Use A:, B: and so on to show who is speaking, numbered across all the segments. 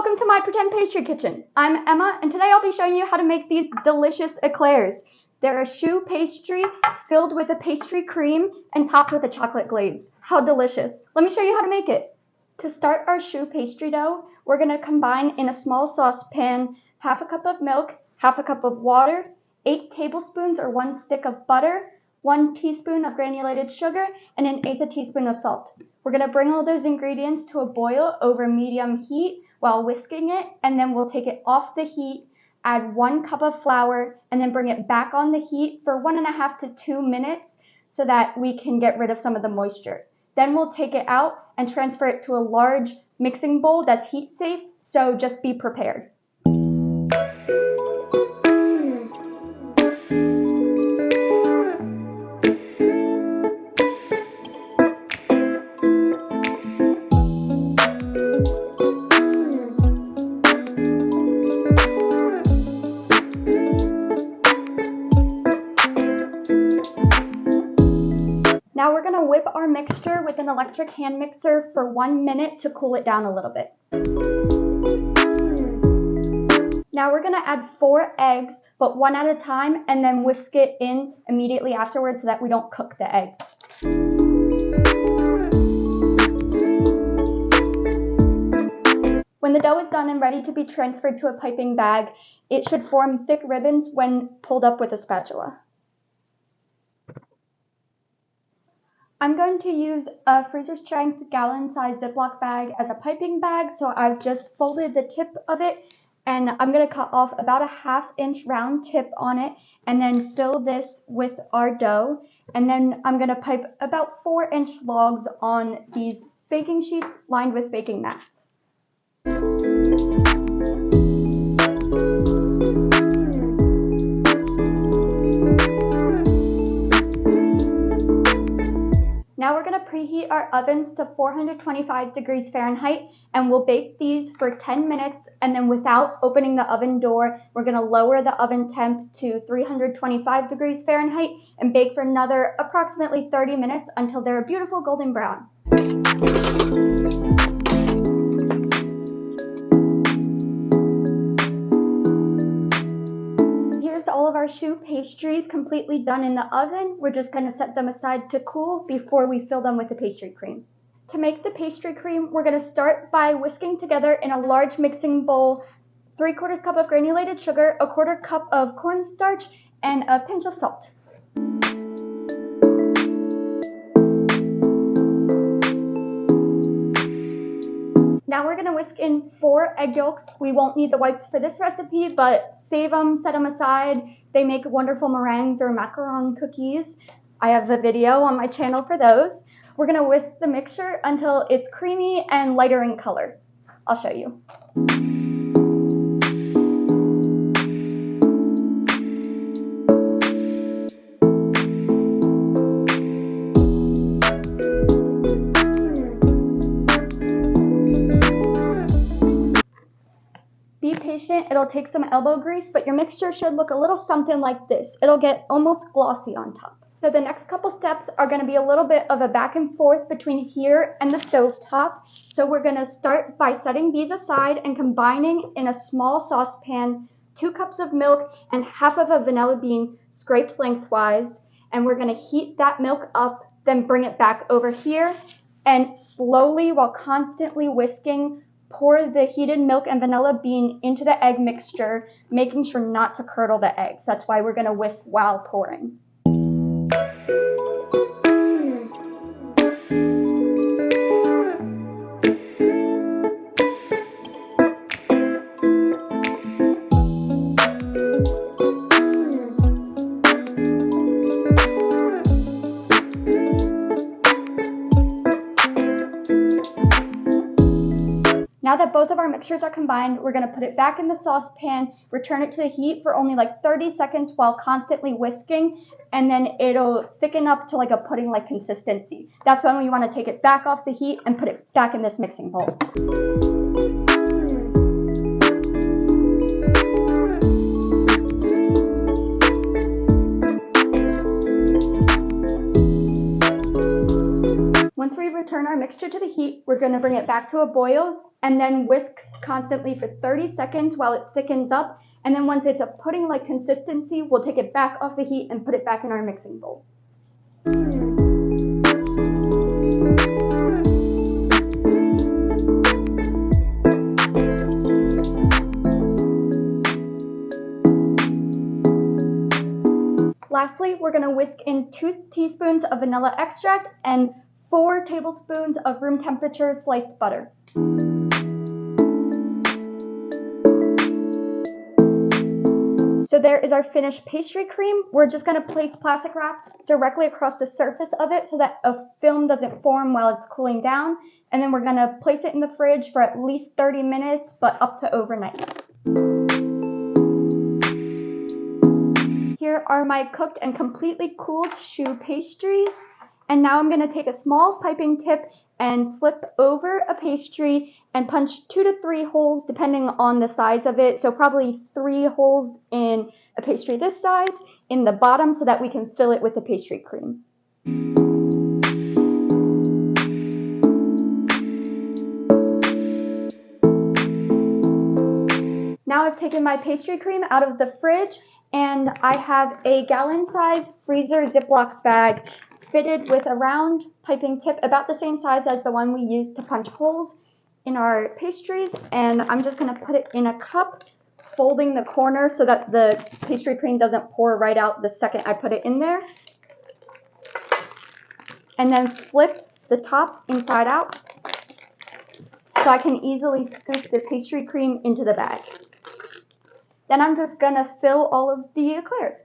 A: Welcome to my pretend pastry kitchen. I'm Emma, and today I'll be showing you how to make these delicious eclairs. They're a choux pastry filled with a pastry cream and topped with a chocolate glaze. How delicious. Let me show you how to make it. To start our choux pastry dough, we're going to combine in a small saucepan half a cup of milk, half a cup of water, 8 tablespoons or 1 stick of butter, 1 teaspoon of granulated sugar, and 1/8 teaspoon of salt. We're going to bring all those ingredients to a boil over medium heat while whisking it, and then we'll take it off the heat, add 1 cup of flour, and then bring it back on the heat for 1.5 to 2 minutes so that we can get rid of some of the moisture. Then we'll take it out and transfer it to a large mixing bowl that's heat safe, so just be prepared. Now we're going to whip our mixture with an electric hand mixer for 1 minute to cool it down a little bit. Now we're going to add 4 eggs, but 1 at a time, and then whisk it in immediately afterwards so that we don't cook the eggs. When the dough is done and ready to be transferred to a piping bag, it should form thick ribbons when pulled up with a spatula. I'm going to use a freezer strength gallon-sized Ziploc bag as a piping bag, so I've just folded the tip of it, and I'm going to cut off about a 1/2 inch round tip on it, and then fill this with our dough, and then I'm going to pipe about 4-inch logs on these baking sheets lined with baking mats. Now we're going to preheat our ovens to 425 degrees Fahrenheit, and we'll bake these for 10 minutes, and then without opening the oven door, we're going to lower the oven temp to 325 degrees Fahrenheit and bake for another approximately 30 minutes until they're a beautiful golden brown. All of our choux pastries completely done in the oven. We're just going to set them aside to cool before we fill them with the pastry cream. To make the pastry cream, we're going to start by whisking together in a large mixing bowl 3/4 cup of granulated sugar, 1/4 cup of cornstarch, and a pinch of salt. Now we're going to whisk in 4 egg yolks. We won't need the whites for this recipe, but save them, set them aside. They make wonderful meringues or macaron cookies. I have a video on my channel for those. We're going to whisk the mixture until it's creamy and lighter in color. I'll show you. It'll take some elbow grease, but your mixture should look a little something like this. It'll get almost glossy on top. So the next couple steps are going to be a little bit of a back and forth between here and the stove top. So we're going to start by setting these aside and combining in a small saucepan 2 cups of milk and 1/2 of a vanilla bean scraped lengthwise. And we're going to heat that milk up, then bring it back over here, and slowly, while constantly whisking, pour the heated milk and vanilla bean into the egg mixture, making sure not to curdle the eggs. That's why we're going to whisk while pouring. Now that both of our mixtures are combined, we're going to put it back in the saucepan, return it to the heat for only like 30 seconds while constantly whisking, and then it'll thicken up to like a pudding-like consistency. That's when we want to take it back off the heat and put it back in this mixing bowl. Once we return our mixture to the heat, we're going to bring it back to a boil and then whisk constantly for 30 seconds while it thickens up. And then once it's a pudding-like consistency, we'll take it back off the heat and put it back in our mixing bowl. Lastly, we're going to whisk in 2 teaspoons of vanilla extract and 4 tablespoons of room temperature sliced butter. So there is our finished pastry cream. We're just going to place plastic wrap directly across the surface of it so that a film doesn't form while it's cooling down. And then we're going to place it in the fridge for at least 30 minutes, but up to overnight. Here are my cooked and completely cooled choux pastries. And now I'm going to take a small piping tip and flip over a pastry and punch 2 to 3 holes depending on the size of it. So probably 3 holes in a pastry this size in the bottom so that we can fill it with the pastry cream. Now I've taken my pastry cream out of the fridge and I have a gallon-size freezer Ziploc bag fitted with a round piping tip about the same size as the one we used to punch holes in our pastries, and I'm just going to put it in a cup, folding the corner so that the pastry cream doesn't pour right out the second I put it in there, and then flip the top inside out so I can easily scoop the pastry cream into the bag. Then I'm just going to fill all of the eclairs.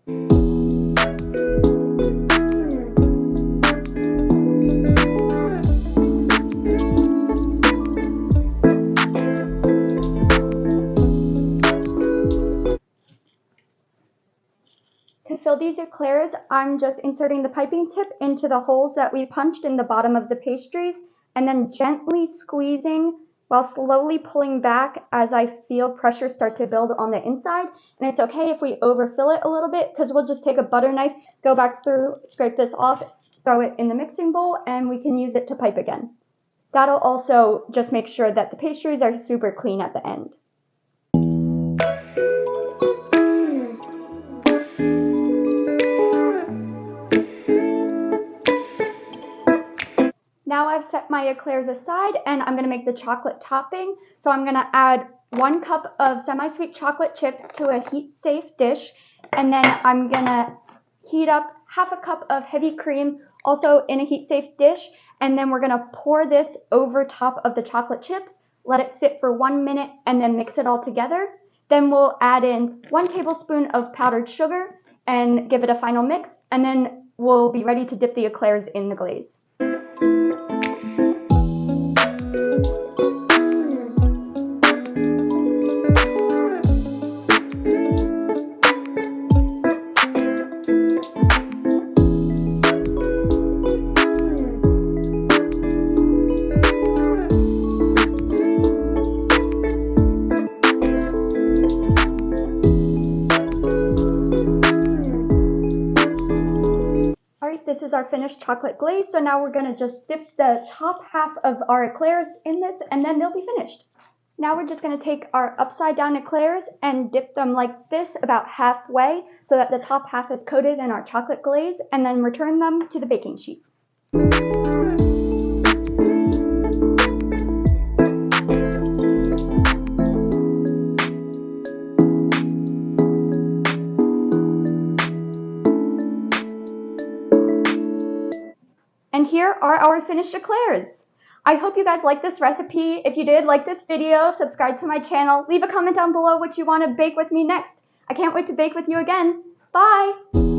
A: To fill these eclairs, I'm just inserting the piping tip into the holes that we punched in the bottom of the pastries and then gently squeezing while slowly pulling back as I feel pressure start to build on the inside. And it's okay if we overfill it a little bit because we'll just take a butter knife, go back through, scrape this off, throw it in the mixing bowl, and we can use it to pipe again. That'll also just make sure that the pastries are super clean at the end. Now I've set my eclairs aside and I'm going to make the chocolate topping. So I'm going to add 1 cup of semi-sweet chocolate chips to a heat-safe dish. And then I'm going to heat up half a cup of heavy cream, also in a heat-safe dish. And then we're going to pour this over top of the chocolate chips, let it sit for 1 minute, and then mix it all together. Then we'll add in 1 tablespoon of powdered sugar and give it a final mix. And then we'll be ready to dip the eclairs in the glaze. This is our finished chocolate glaze, so now we're going to just dip the top half of our eclairs in this and then they'll be finished. Now we're just going to take our upside down eclairs and dip them like this about halfway so that the top half is coated in our chocolate glaze, and then return them to the baking sheet. And here are our finished eclairs. I hope you guys like this recipe. If you did, like this video, subscribe to my channel, leave a comment down below what you want to bake with me next. I can't wait to bake with you again. Bye!